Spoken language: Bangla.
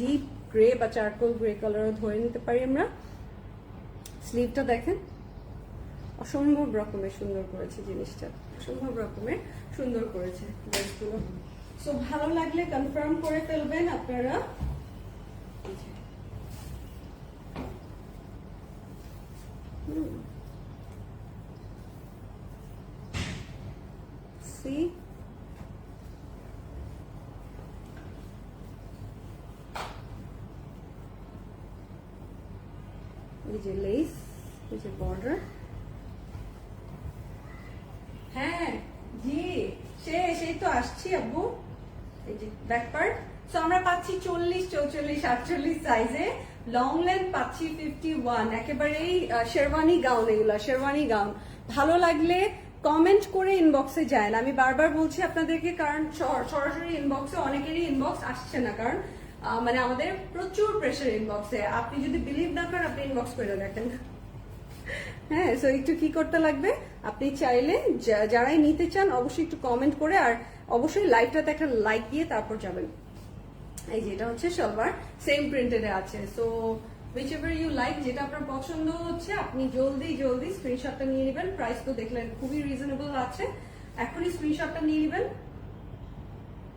ডিপ গ্রে বা চারকোল গ্রে কালারও ধরে নিতে পারি আমরা। স্লিভটা দেখেন, অসম্ভব রকমের সুন্দর করেছে জিনিসটা, অসম্ভব রকমের সুন্দর করেছে ড্রেসগুলো। সো ভালো লাগলে কনফার্ম করে ফেলবেন আপনারা। সি এই যে লেস, এই যে বর্ডার। হ্যাঁ জি, সেই তো আসছি আব্বু। এই যে ব্যাক পার্ট। সো আমরা পাচ্ছি 40, 44, 48 সাইজে, লং লেন্থ পাচ্ছি 51। একেবারেই শেরওয়ানি গাউন, এগুলা শেরওয়ানি গাউন। ভালো লাগলে কমেন্ট করে ইনবক্সে যায় না, আমি বারবার বলছি আপনাদেরকে, কারণ সরাসরি ইনবক্সে অনেকেরই ইনবক্স আসছে না, কারণ মানে আমাদের প্রচুর প্রেশার ইনবক্সে। আপনি যদি বিলিভ না করেন, আপনি ইনবক্স করে দেখেন। হ্যাঁ, সো একটু কি করতে লাগবে, আপনি চাইলে যারাই নিতে চান অবশ্যই একটু কমেন্ট করে, আর অবশ্যই লাইভটাতে একটা লাইক দিয়ে তারপর যাবেন। এই যে এটা হচ্ছে সালোয়ার, সেম প্রিন্টেড আছে। সো whichever you like, যেটা আপনার পছন্দ হচ্ছে আপনি জলদি স্ক্রিনশটটা নিয়ে নেবেন। প্রাইস তো দেখলেন খুবই রিজনেবল আছে, এখনই স্ক্রিনশটটা নিয়ে নেবেন।